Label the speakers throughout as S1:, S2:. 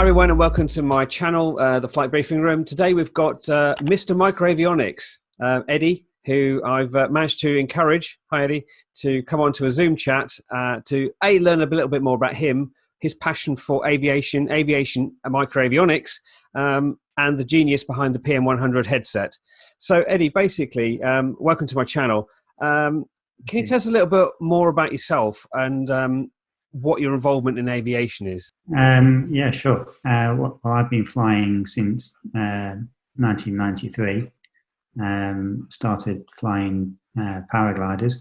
S1: everyone, and welcome to my channel, the Flight Briefing Room. Today we've got Mr. MicroAvionics, Eddie, who I've managed to encourage, hi Eddie, to come on to a Zoom chat to learn a little bit more about him, his passion for aviation MicroAvionics, and the genius behind the PM-100 headset. So Eddie, basically, welcome to my channel. Can you tell us a little bit more about yourself and what your involvement in aviation is?
S2: Yeah, sure. Well, I've been flying since 1993. Started flying paragliders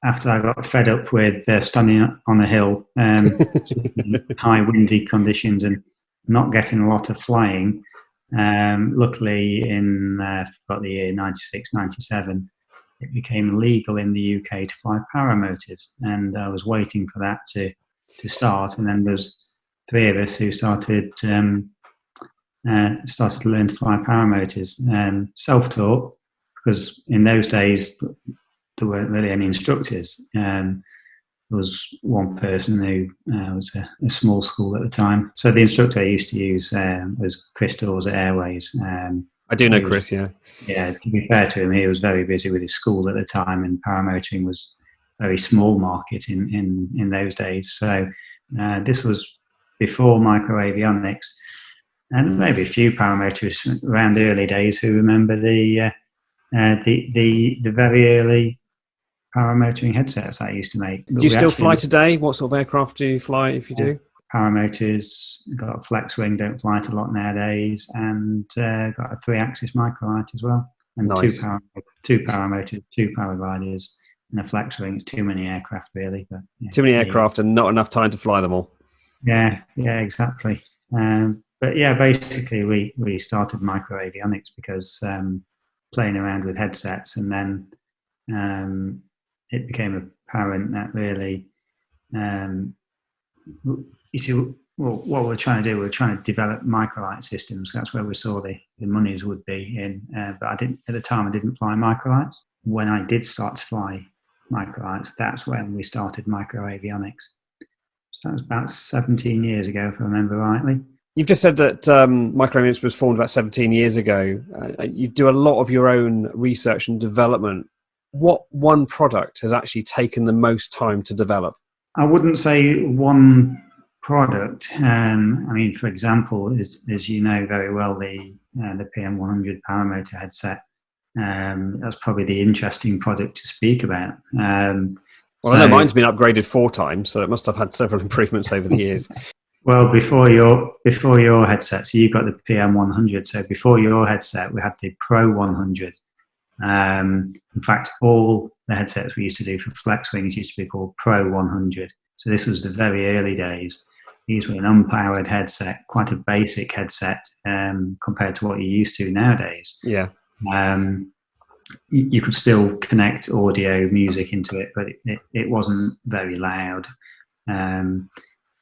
S2: after I got fed up with standing on a hill, high windy conditions, and not getting a lot of flying. Luckily, in about the year 96, 97, it became illegal in the UK to fly paramotors, and I was waiting for that to start, and then there's three of us who started to learn to fly paramotors, self-taught, because in those days there weren't really any instructors. There was one person who was a small school at the time, so the instructor I used to use was Chris Dawes at Airways.
S1: I do know Chris, yeah.
S2: Yeah, to be fair to him, he was very busy with his school at the time, and paramotoring was very small market in those days. So this was before MicroAvionics, and maybe a few paramotorists around the early days who remember the very early paramotoring headsets I used to make.
S1: Do you still fly today? What sort of aircraft do you fly if you do?
S2: Paramotors, got a flex wing, don't fly it a lot nowadays, and got a 3-axis Microlight as well, and
S1: nice.
S2: two paramotors, 2 paragliders, and a flex wing. It's too many aircraft, really. But yeah,
S1: too many aircraft and not enough time to fly them all.
S2: Yeah, exactly. But yeah, basically we started MicroAvionics because playing around with headsets, and then it became apparent that really, you see, well, what we're trying to do, we're trying to develop microlight systems. That's where we saw the monies would be in. But at the time I didn't fly microlights. When I did start to fly microlights, that's when we started MicroAvionics. So that was about 17 years ago, if I remember rightly.
S1: You've just said that MicroAvionics was formed about 17 years ago. You do a lot of your own research and development. What one product has actually taken the most time to develop?
S2: I wouldn't say one product. I mean, for example, as you know very well, the PM-100 paramotor headset. That's probably the interesting product to speak about.
S1: Well, I know mine's been upgraded 4 times, so it must have had several improvements over the years.
S2: Well, before your headset, so you got the PM-100. So before your headset, we had the Pro 100. In fact, all the headsets we used to do for flex wings used to be called Pro 100. So this was the very early days. These were an unpowered headset, quite a basic headset compared to what you're used to nowadays.
S1: Yeah.
S2: You could still connect audio, music into it, but it wasn't very loud.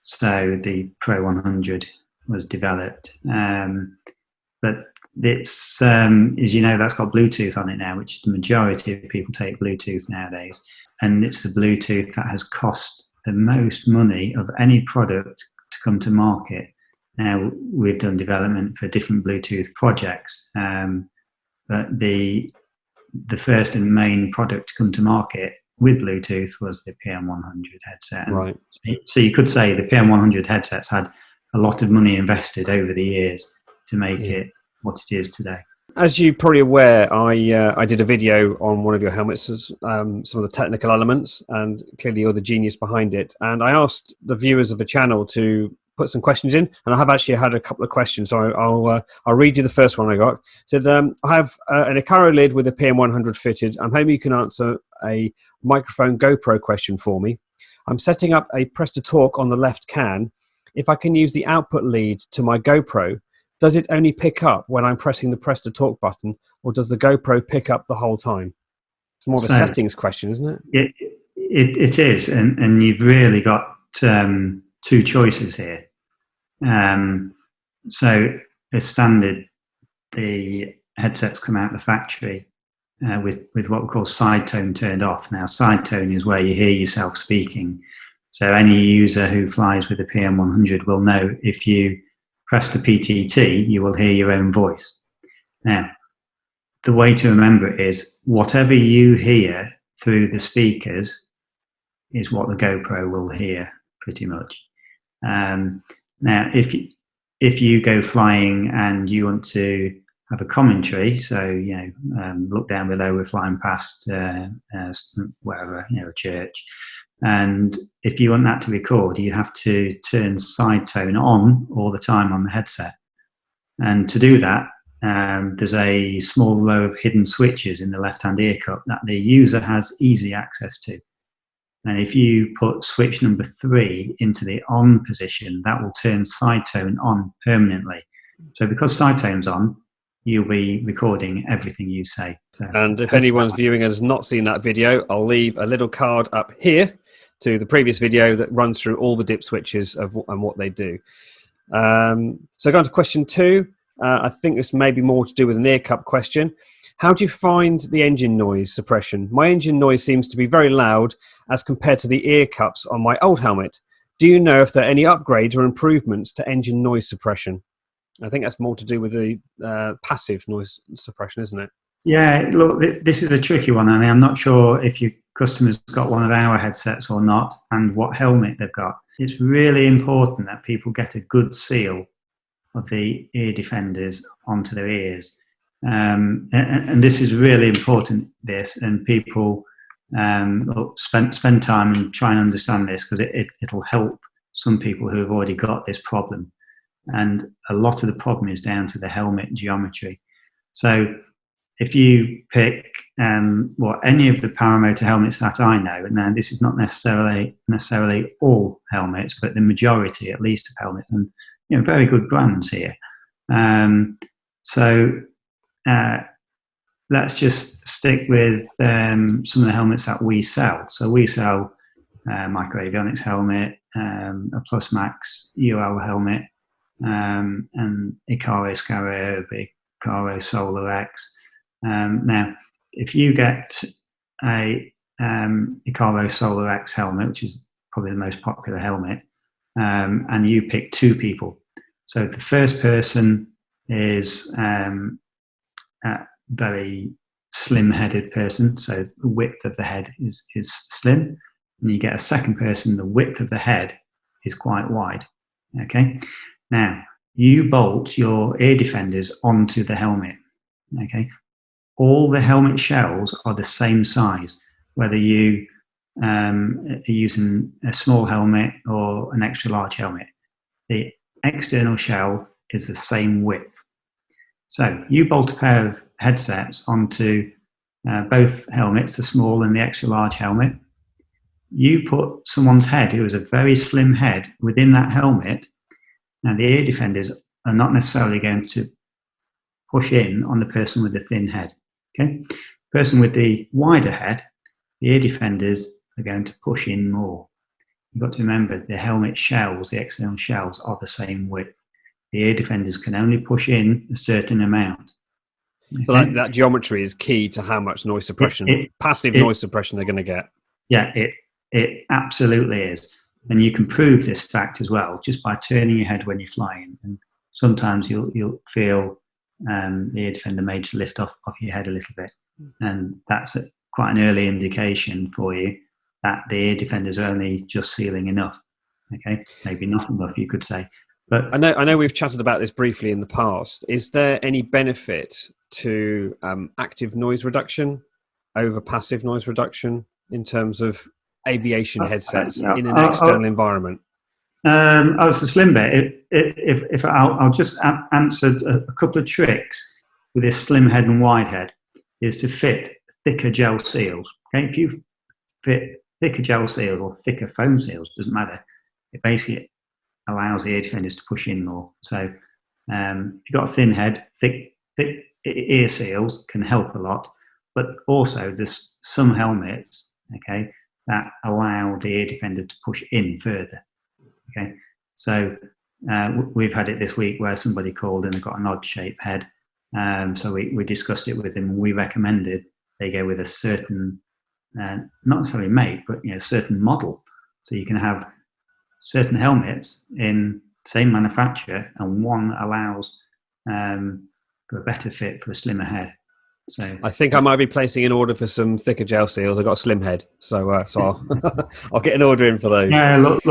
S2: So the Pro 100 was developed. But it's, as you know, that's got Bluetooth on it now, which the majority of people take Bluetooth nowadays. And it's the Bluetooth that has cost the most money of any product to come to market. Now, we've done development for different Bluetooth projects, but the first and main product to come to market with Bluetooth was the PM-100 headset.
S1: Right.
S2: So you could say the PM-100 headsets had a lot of money invested over the years to make it what it is today.
S1: As you're probably aware, I did a video on one of your helmets, some of the technical elements, and clearly you're the genius behind it. And I asked the viewers of the channel to put some questions in, and I have actually had a couple of questions. So I'll read you the first one I got. It said, I have an ICARO lid with a PM-100 fitted. I'm hoping you can answer a microphone GoPro question for me. I'm setting up a press to talk on the left can. If I can use the output lead to my GoPro, does it only pick up when I'm pressing the press to talk button, or does the GoPro pick up the whole time? It's more of a settings question, isn't it?
S2: It is, and you've really got 2 choices here. So as standard, the headsets come out of the factory with what we call side tone turned off. Now, side tone is where you hear yourself speaking. So any user who flies with a PM-100 will know if you press the PTT, you will hear your own voice. Now, the way to remember it is whatever you hear through the speakers is what the GoPro will hear, pretty much. Now, if you go flying and you want to have a commentary, so look down below, we're flying past wherever, a church, and if you want that to record, you have to turn side tone on all the time on the headset. And to do that, there's a small row of hidden switches in the left-hand ear cup that the user has easy access to. And if you put switch number 3 into the on position, that will turn side tone on permanently. So because side tone's on, you'll be recording everything you say. So,
S1: and if anyone's viewing and has not seen that video, I'll leave a little card up here to the previous video that runs through all the dip switches and what they do. So going to question 2, I think this may be more to do with an ear cup question. How do you find the engine noise suppression? My engine noise seems to be very loud as compared to the ear cups on my old helmet. Do you know if there are any upgrades or improvements to engine noise suppression? I think that's more to do with the passive noise suppression, isn't it?
S2: Yeah, look, this is a tricky one. I mean, I'm not sure if your customer's got one of our headsets or not and what helmet they've got. It's really important that people get a good seal of the ear defenders onto their ears. And this is really important, and people spend time and try and understand this, because it'll help some people who have already got this problem. And a lot of the problem is down to the helmet geometry. So if you pick any of the Paramotor helmets that I know, and now this is not necessarily all helmets, but the majority at least of helmets, and very good brands here. So let's just stick with some of the helmets that we sell. So we sell MicroAvionics helmet, a Plus Max UL helmet, and ICARO Scarab, ICARO Solar X. Now, if you get a ICARO Solar X helmet, which is probably the most popular helmet, and you pick 2 people. So the first person is a very slim-headed person, so the width of the head is slim. And you get a second person, the width of the head is quite wide. Okay. Now, you bolt your ear defenders onto the helmet. Okay. All the helmet shells are the same size, whether you are using a small helmet or an extra large helmet. The external shell is the same width. So you bolt a pair of headsets onto both helmets, the small and the extra large helmet. You put someone's head who has a very slim head within that helmet. Now the ear defenders are not necessarily going to push in on the person with the thin head. Okay, person with the wider head, the ear defenders are going to push in more. You've got to remember the helmet shells, the external shells, are the same width. The ear defenders can only push in a certain amount. Okay?
S1: So that geometry is key to how much noise suppression, passive noise suppression they're going to get.
S2: Yeah, it absolutely is. And you can prove this fact as well just by turning your head when you're flying. And sometimes you'll feel the ear defender may just lift off your head a little bit. And that's quite an early indication for you that the ear defenders are only just sealing enough. Okay, maybe not enough, you could say. But
S1: I know we've chatted about this briefly in the past. Is there any benefit to active noise reduction over passive noise reduction in terms of aviation headsets in an external environment?
S2: It's a slim bit. If I'll just answer a couple of tricks with this slim head and wide head, is to fit thicker gel seals. Okay, if you fit thicker gel seals or thicker foam seals, doesn't matter. It basically allows the ear defenders to push in more. So if you've got a thin head, thick ear seals can help a lot. But also there's some helmets, okay, that allow the ear defender to push in further. Okay, so we've had it this week where somebody called and they've got an odd shaped head. So we discussed it with them. We recommended they go with a certain, not necessarily make, but certain model. So you can have certain helmets in same manufacturer, and one allows for a better fit for a slimmer head. So
S1: I think I might be placing an order for some thicker gel seals. I've got a slim head, so I'll get an order in for those.
S2: yeah, look.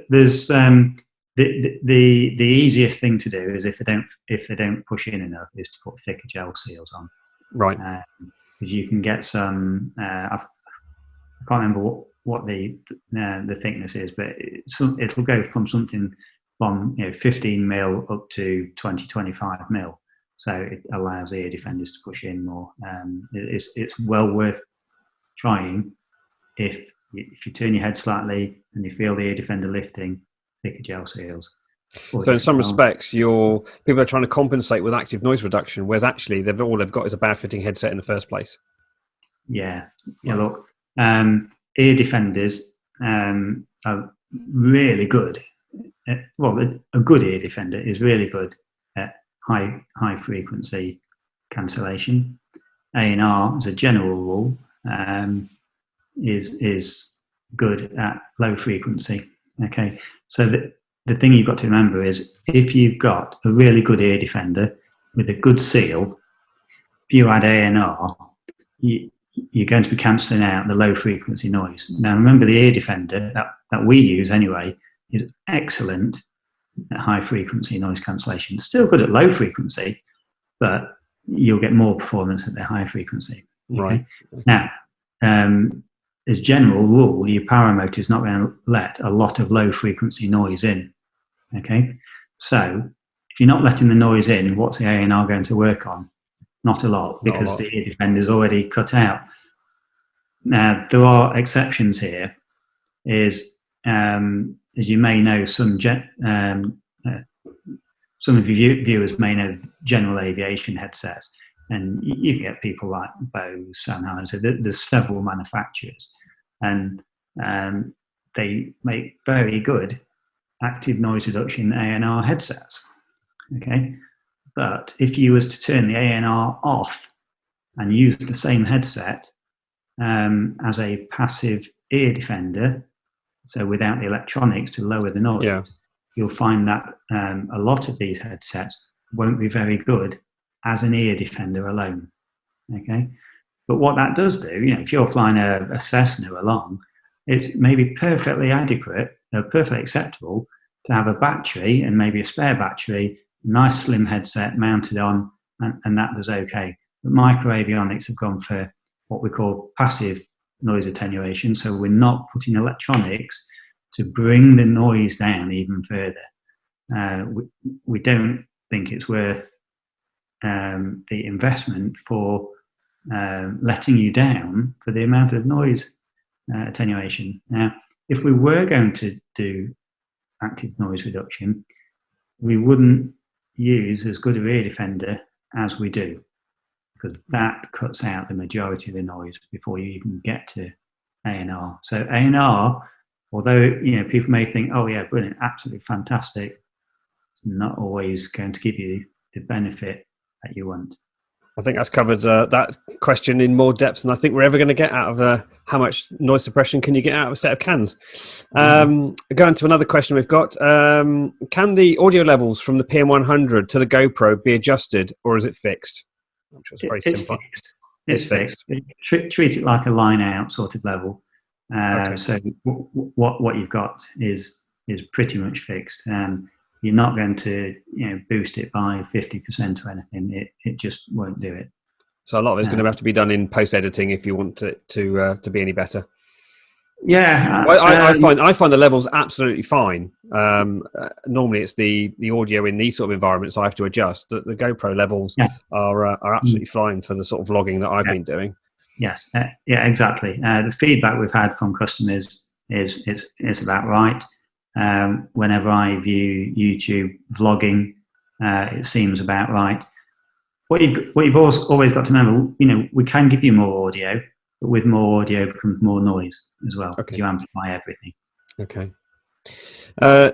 S2: There's the easiest thing to do is if they don't push in enough, is to put thicker gel seals on.
S1: Right.
S2: Because you can get some. I can't remember what the thickness is, but it'll go from something from 15 mil up to 20-25 mil. So it allows ear defenders to push in more. It's well worth trying if you turn your head slightly and you feel the ear defender lifting, thicker gel seals.
S1: So in some respects, people are trying to compensate with active noise reduction, whereas actually all they've got is a bad fitting headset in the first place.
S2: Yeah. Look, ear defenders are really good. Well, a good ear defender is really good at high frequency cancellation. A&R, as a general rule, is good at low frequency. Okay, so the thing you've got to remember is if you've got a really good ear defender with a good seal, if you add A&R, you're going to be cancelling out the low frequency noise. Now remember, the ear defender that we use anyway is excellent at high frequency noise cancellation. Still good at low frequency, but you'll get more performance at the high frequency. Okay?
S1: Right.
S2: Now, as general rule, your paramotor is not going to let a lot of low frequency noise in. Okay, so if you're not letting the noise in, what's the A&R going to work on? Not a lot, because the ear defender is already cut out. Now there are exceptions here. As you may know, some of your viewers may know general aviation headsets, and you get people like Bose, Sennheiser. There's several manufacturers, and they make very good active noise reduction A&R headsets. Okay, but if you was to turn the A&R off and use the same headset as a passive ear defender, so without the electronics to lower the noise, you'll find that a lot of these headsets won't be very good as an ear defender alone. Okay, but what that does do, if you're flying a Cessna along, it's maybe perfectly adequate, perfectly acceptable to have a battery and maybe a spare battery, a nice slim headset mounted on, and that does okay. But MicroAvionics have gone for what we call passive noise attenuation, so we're not putting electronics to bring the noise down even further. We don't think it's worth the investment for letting you down for the amount of noise attenuation. Now, if we were going to do active noise reduction, we wouldn't use as good a ear defender as we do, because that cuts out the majority of the noise before you even get to A&R. So A&R, although people may think, oh yeah, brilliant, absolutely fantastic, it's not always going to give you the benefit that you want.
S1: I think that's covered that question in more depth than I think we're ever going to get out of how much noise suppression can you get out of a set of cans. Going to another question we've got. Can the audio levels from the PM-100 to the GoPro be adjusted, or is it fixed? I'm sure it's very simple.
S2: It's fixed. Treat it like a line out sort of level.
S1: Okay.
S2: So what you've got is pretty much fixed. You're not going to boost it by 50% or anything. It just won't do it.
S1: So a lot of it's going to have to be done in post editing if you want it to be any better.
S2: Yeah,
S1: I find the levels absolutely fine. Normally, it's the audio in these sort of environments I have to adjust. The GoPro levels are absolutely fine for the sort of vlogging that I've been doing.
S2: Yes, exactly. The feedback we've had from customers is about right. Whenever I view YouTube vlogging, it seems about right. What you've always got to remember, we can give you more audio, but with more audio comes more noise as well.
S1: Okay.
S2: You amplify everything.
S1: Okay.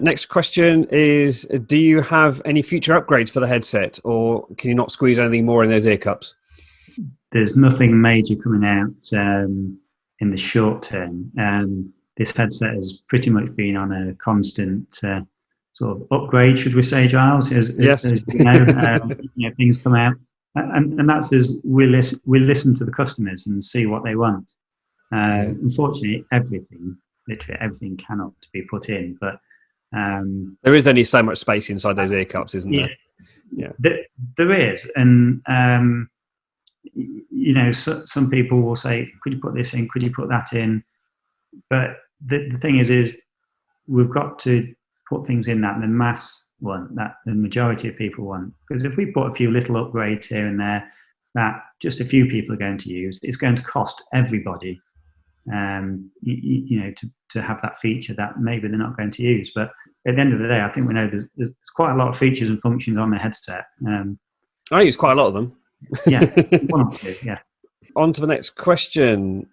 S1: Next question is: do you have any future upgrades for the headset, or can you not squeeze anything more in those ear cups?
S2: There's nothing major coming out in the short term. This headset has pretty much been on a constant sort of upgrade, should we say, Giles?
S1: Yes.
S2: As things come out, and that's as we listen to the customers and see what they want. Unfortunately, literally everything cannot be put in, but
S1: there is only so much space inside those ear cups, isn't there?
S2: Yeah, there is, and some people will say, "Could you put this in? Could you put that in?" But the thing is we've got to put things in that the mass want, that the majority of people want. Because if we put a few little upgrades here and there that just a few people are going to use, it's going to cost everybody, to have that feature that maybe they're not going to use. But at the end of the day, I think we know there's quite a lot of features and functions on the headset.
S1: I use quite a lot of them.
S2: Yeah, one or two, yeah.
S1: On to the next question.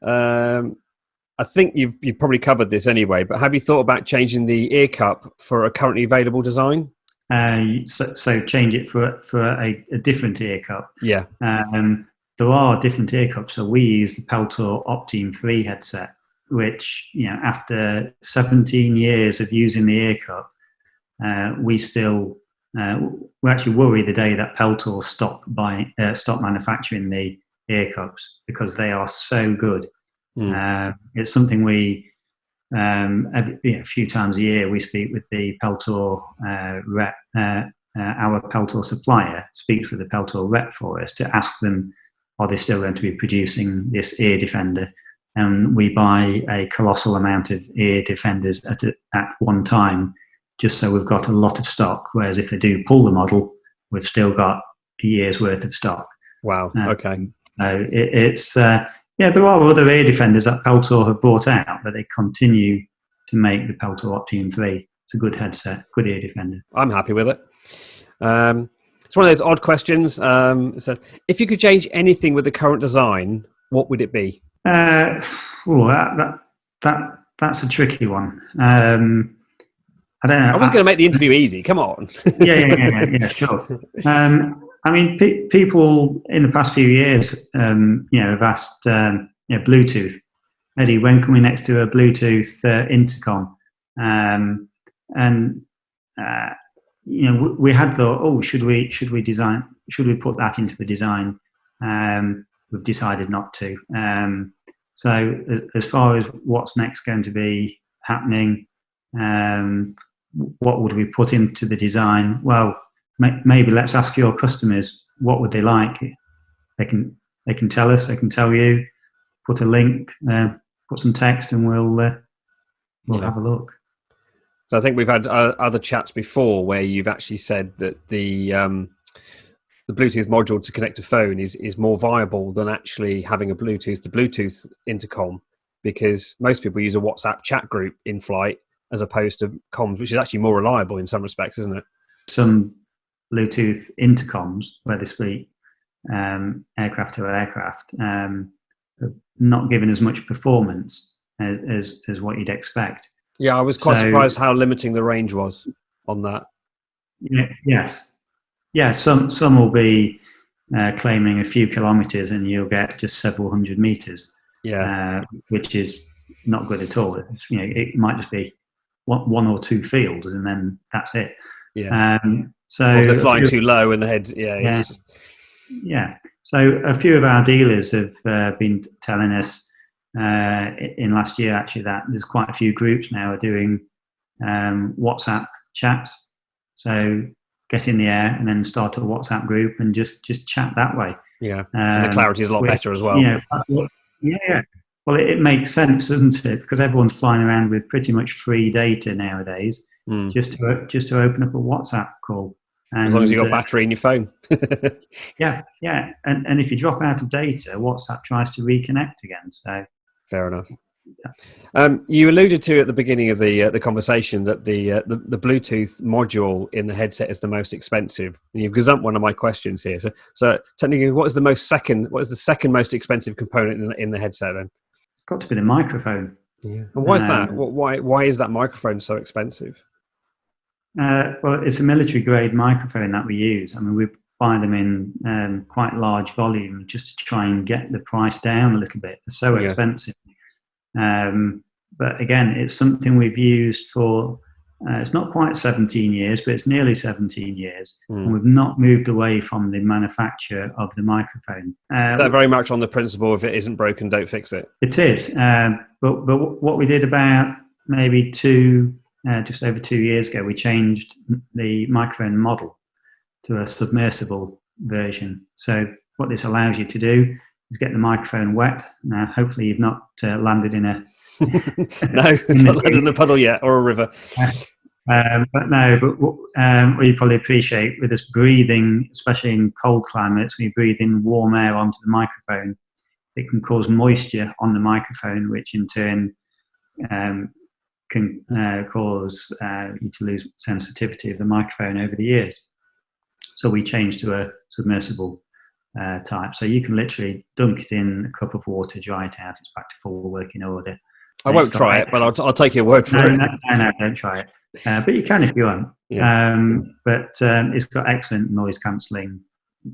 S1: I think you've probably covered this anyway, but have you thought about changing the ear cup for a currently available design?
S2: So change it for a different ear cup.
S1: Yeah.
S2: There are different ear cups. So we use the Peltor Optime 3 headset, which, after 17 years of using the ear cup, we actually worry the day that Peltor stop manufacturing the ear cups, because they are so good. It's something we a few times a year we speak with the Peltor rep. Our Peltor supplier speaks with the Peltor rep for us to ask them, are they still going to be producing this ear defender? And we buy a colossal amount of ear defenders at one time, just so we've got a lot of stock. Whereas if they do pull the model, we've still got a year's worth of stock.
S1: Wow. Okay.
S2: So there are other ear defenders that Peltor have brought out, but they continue to make the Peltor Optime 3. It's a good headset, good ear defender. I'm
S1: happy with it. It's one of those odd questions. So if you could change anything with the current design, what would it be?
S2: That's a tricky one. I don't know.
S1: I was going to make the interview easy. Come on.
S2: Yeah, sure. People in the past few years, have asked, Bluetooth. Eddie, when can we next do a Bluetooth intercom? We had thought, should we put that into the design? We've decided not to. So as far as what's next going to be happening, what would we put into the design? Well, maybe let's ask your customers, what would they like? They can tell us, they can tell you, put a link, put some text, and we'll have a look.
S1: So I think we've had other chats before where you've actually said that the Bluetooth module to connect a phone is more viable than actually having a Bluetooth to Bluetooth intercom, because most people use a WhatsApp chat group in flight as opposed to comms, which is actually more reliable in some respects, isn't it?
S2: Some Bluetooth intercoms where they speak aircraft to aircraft have not given as much performance as what you'd expect.
S1: Yeah, I was quite surprised how limiting the range was on that.
S2: Yes. Yeah, some will be claiming a few kilometres and you'll get just several hundred metres.
S1: Yeah,
S2: which is not good at all. It might just be one or two fields and then that's it.
S1: Yeah.
S2: So
S1: or if they're flying too low in the head. Yeah.
S2: Yeah. So a few of our dealers have been telling us in last year actually that there's quite a few groups now are doing WhatsApp chats. So get in the air and then start a WhatsApp group and just chat that way.
S1: Yeah, and the clarity is a lot better as well.
S2: Yeah. Well, it makes sense, doesn't it? Because everyone's flying around with pretty much free data nowadays. Just to open up a WhatsApp call.
S1: And, as long as you've got battery in your phone.
S2: Yeah. And if you drop out of data, WhatsApp tries to reconnect again. So
S1: fair enough. Yeah. You alluded to at the beginning of the conversation that the Bluetooth module in the headset is the most expensive. And you've gazumped one of my questions here. So technically, what is the second most expensive component in the headset then?
S2: It's got to be the microphone.
S1: Yeah. And why is that? Why is that microphone so expensive?
S2: Well, it's a military grade microphone that we use. I mean, we buy them in quite large volume just to try and get the price down a little bit. They're so expensive. But again, it's something we've used for It's not quite 17 years, but it's nearly 17 years. And
S1: Mm.
S2: we've not moved away from the manufacture of the microphone.
S1: Is that very much on the principle if it isn't broken, don't fix it?
S2: It is. But what we did about maybe just over 2 years ago, we changed the microphone model to a submersible version. So what this allows you to do is get the microphone wet. Now, hopefully you've not landed in a...
S1: No, not landed in a puddle yet, or a river.
S2: But what you probably appreciate with us breathing, especially in cold climates, when you breathe in warm air onto the microphone, it can cause moisture on the microphone, which in turn can cause you to lose sensitivity of the microphone over the years. So we changed to a submersible type. So you can literally dunk it in a cup of water, dry it out, it's back to full working order.
S1: I won't try it, but I'll take your word for it.
S2: No, don't try it. But you can if you want.
S1: Yeah.
S2: But it's got excellent noise cancelling.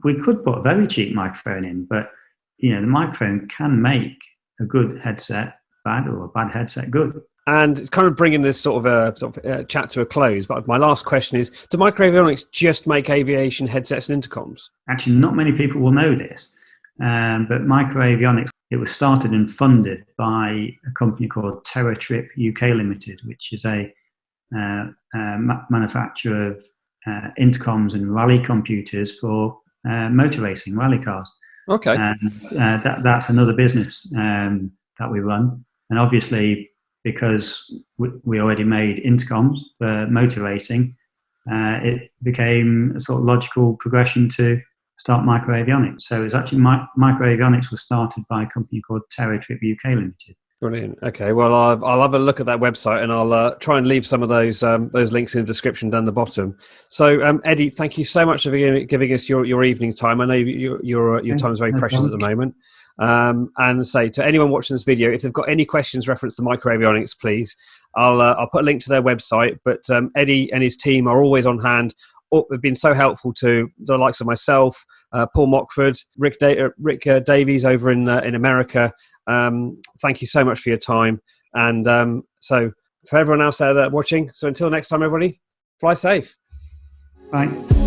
S2: We could put a very cheap microphone in, but the microphone can make a good headset bad or a bad headset good.
S1: And kind of bringing this sort of chat to a close, but my last question is, do MicroAvionics just make aviation headsets and intercoms?
S2: Actually, not many people will know this, but MicroAvionics, it was started and funded by a company called TerraTrip UK Limited, which is a manufacturer of intercoms and rally computers for motor racing, rally cars.
S1: Okay.
S2: That's another business that we run. And obviously, because we already made intercoms for motor racing, it became a sort of logical progression to start MicroAvionics. So it's actually MicroAvionics was started by a company called TerraTrip UK Limited.
S1: Brilliant. Okay, well, I'll have a look at that website, and I'll try and leave some of those links in the description down the bottom. So, Eddie, thank you so much for giving us your evening time. I know your time is very precious at the moment. And say to anyone watching this video, if they've got any questions reference to MicroAvionics, please, I'll put a link to their website. But Eddie and his team are always on hand. Have been so helpful to the likes of myself, Paul Mockford, Rick Davies over in America. Thank you so much for your time. And so for everyone else there watching, so until next time, everybody, fly safe.
S2: Bye.